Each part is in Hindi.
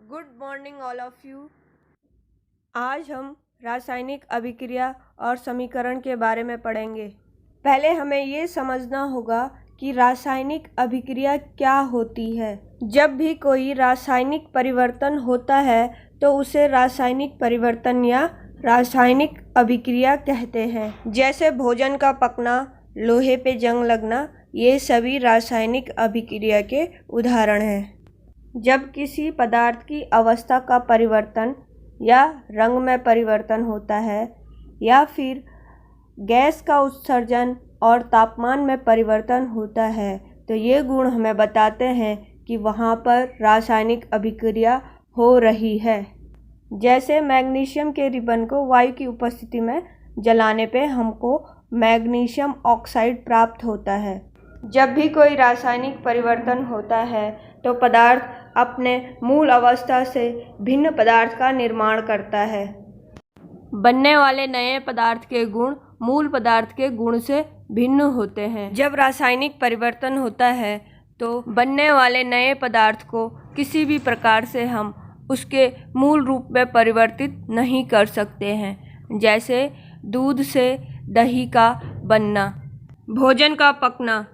Good morning all of you. आज हम रासायनिक अभिक्रिया और समीकरण के बारे में पढ़ेंगे। पहले हमें ये समझना होगा कि रासायनिक अभिक्रिया क्या होती है। जब भी कोई रासायनिक परिवर्तन होता है तो उसे रासायनिक परिवर्तन या रासायनिक अभिक्रिया कहते हैं। जैसे भोजन का पकना, लोहे पे जंग लगना, ये सभी रासायनिक अभिक्रिया के उदाहरण हैं। जब किसी पदार्थ की अवस्था का परिवर्तन या रंग में परिवर्तन होता है या फिर गैस का उत्सर्जन और तापमान में परिवर्तन होता है तो ये गुण हमें बताते हैं कि वहाँ पर रासायनिक अभिक्रिया हो रही है। जैसे मैग्नीशियम के रिबन को वायु की उपस्थिति में जलाने पे हमको मैग्नीशियम ऑक्साइड प्राप्त होता है। जब भी कोई रासायनिक परिवर्तन होता है तो पदार्थ अपने मूल अवस्था से भिन्न पदार्थ का निर्माण करता है। बनने वाले नए पदार्थ के गुण मूल पदार्थ के गुण से भिन्न होते हैं। जब रासायनिक परिवर्तन होता है तो बनने वाले नए पदार्थ को किसी भी प्रकार से हम उसके मूल रूप में परिवर्तित नहीं कर सकते हैं। जैसे दूध से दही का बनना, भोजन का पकना।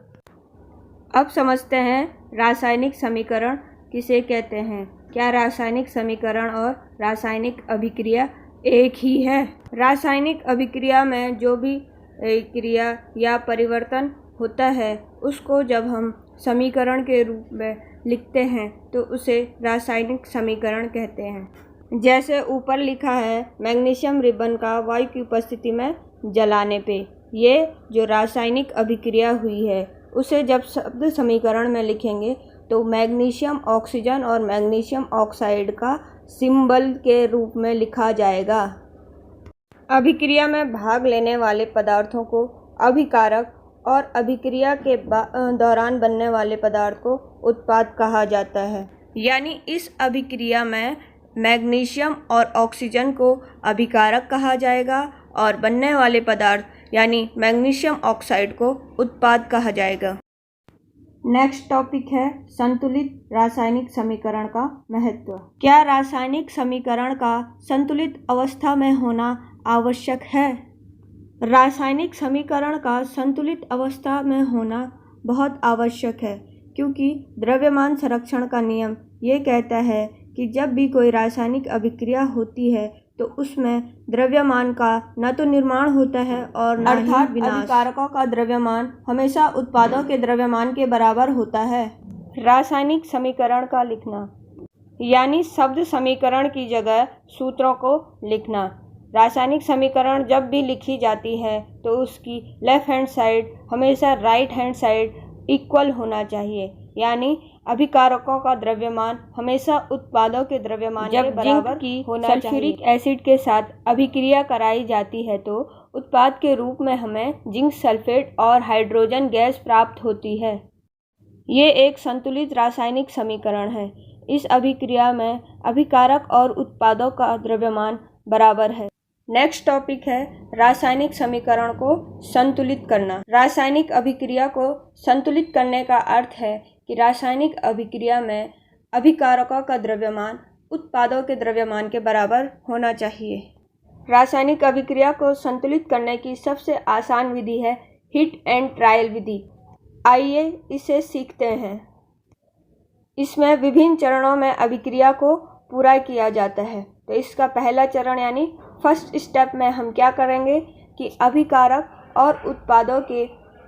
अब समझते हैं रासायनिक समीकरण किसे कहते हैं। क्या रासायनिक समीकरण और रासायनिक अभिक्रिया एक ही है? रासायनिक अभिक्रिया में जो भी क्रिया या परिवर्तन होता है उसको जब हम समीकरण के रूप में लिखते हैं तो उसे रासायनिक समीकरण कहते हैं। जैसे ऊपर लिखा है, मैग्नीशियम रिबन का वायु की उपस्थिति में जलाने पे ये जो रासायनिक अभिक्रिया हुई है उसे जब शब्द समीकरण में लिखेंगे तो मैग्नीशियम ऑक्सीजन और मैग्नीशियम ऑक्साइड का सिंबल के रूप में लिखा जाएगा। अभिक्रिया में भाग लेने वाले पदार्थों को अभिकारक और अभिक्रिया के दौरान बनने वाले पदार्थ को उत्पाद कहा जाता है। यानी इस अभिक्रिया में मैग्नीशियम और ऑक्सीजन को अभिकारक कहा जाएगा और बनने वाले पदार्थ यानी मैग्नीशियम ऑक्साइड को उत्पाद कहा जाएगा। नेक्स्ट टॉपिक है संतुलित रासायनिक समीकरण का महत्व। क्या रासायनिक समीकरण का संतुलित अवस्था में होना आवश्यक है? रासायनिक समीकरण का संतुलित अवस्था में होना बहुत आवश्यक है क्योंकि द्रव्यमान संरक्षण का नियम ये कहता है कि जब भी कोई रासायनिक अभिक्रिया होती है तो उसमें द्रव्यमान का न तो निर्माण होता है और न ही विनाश। अभिकारकों का द्रव्यमान हमेशा उत्पादों के द्रव्यमान के बराबर होता है। रासायनिक समीकरण का लिखना यानी शब्द समीकरण की जगह सूत्रों को लिखना। रासायनिक समीकरण जब भी लिखी जाती है तो उसकी लेफ्ट हैंड साइड हमेशा राइट हैंड साइड इक्वल होना चाहिए। यानी अभिकारकों का द्रव्यमान हमेशा उत्पादों के द्रव्यमान के बराबर की होना चाहिए। सल्फ्यूरिक एसिड के साथ अभिक्रिया कराई जाती है तो उत्पाद के रूप में हमें जिंक सल्फेट और हाइड्रोजन गैस प्राप्त होती है। ये एक संतुलित रासायनिक समीकरण है। इस अभिक्रिया में अभिकारक और उत्पादों का द्रव्यमान बराबर है। नेक्स्ट टॉपिक है रासायनिक समीकरण को संतुलित करना। रासायनिक अभिक्रिया को संतुलित करने का अर्थ है कि रासायनिक अभिक्रिया में अभिकारकों का द्रव्यमान उत्पादों के द्रव्यमान के बराबर होना चाहिए। रासायनिक अभिक्रिया को संतुलित करने की सबसे आसान विधि है हिट एंड ट्रायल विधि। आइए इसे सीखते हैं। इसमें विभिन्न चरणों में अभिक्रिया को पूरा किया जाता है। तो इसका पहला चरण यानी फर्स्ट स्टेप में हम क्या करेंगे कि अभिकारक और उत्पादों के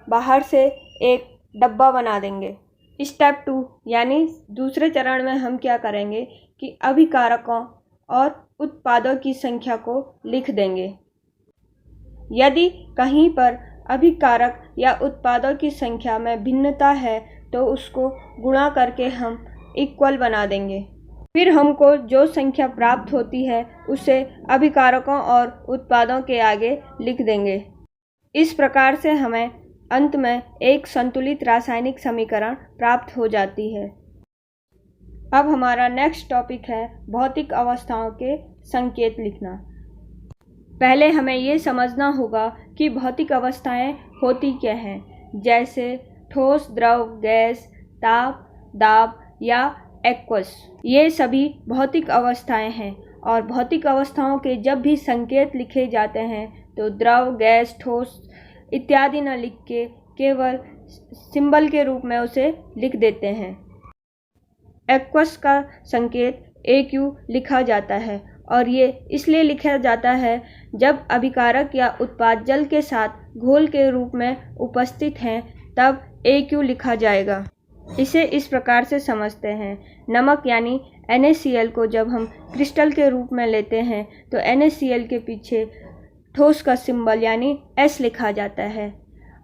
बाहर से एक डब्बा बना देंगे। स्टेप 2 यानी दूसरे चरण में हम क्या करेंगे कि अभिकारकों और उत्पादों की संख्या को लिख देंगे। यदि कहीं पर अभिकारक या उत्पादों की संख्या में भिन्नता है तो उसको गुणा करके हम इक्वल बना देंगे। फिर हमको जो संख्या प्राप्त होती है उसे अभिकारकों और उत्पादों के आगे लिख देंगे। इस प्रकार से हमें अंत में एक संतुलित रासायनिक समीकरण प्राप्त हो जाती है। अब हमारा नेक्स्ट टॉपिक है भौतिक अवस्थाओं के संकेत लिखना। पहले हमें ये समझना होगा कि भौतिक अवस्थाएं होती क्या हैं। जैसे ठोस, द्रव, गैस, ताप, दाब या एक्वस। ये सभी भौतिक अवस्थाएं हैं और भौतिक अवस्थाओं के जब भी संकेत लिखे जाते हैं तो द्रव, गैस, ठोस इत्यादि न लिख के केवल सिंबल के रूप में उसे लिख देते हैं। एक्वस का संकेत AQ लिखा जाता है और ये इसलिए लिखा जाता है जब अभिकारक या उत्पाद जल के साथ घोल के रूप में उपस्थित हैं तब AQ लिखा जाएगा। इसे इस प्रकार से समझते हैं, नमक यानी NaCl को जब हम क्रिस्टल के रूप में लेते हैं तो NaCl के पीछे ठोस का सिंबल यानी S लिखा जाता है।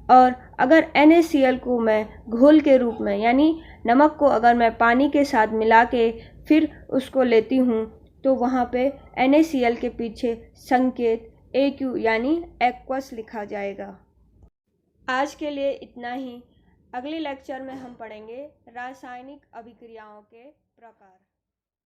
और अगर NaCl को मैं घोल के रूप में यानी नमक को अगर मैं पानी के साथ मिला के फिर उसको लेती हूँ तो वहाँ पे NaCl के पीछे संकेत AQ यानी एक्वस लिखा जाएगा। आज के लिए इतना ही। अगले लेक्चर में हम पढ़ेंगे रासायनिक अभिक्रियाओं के प्रकार।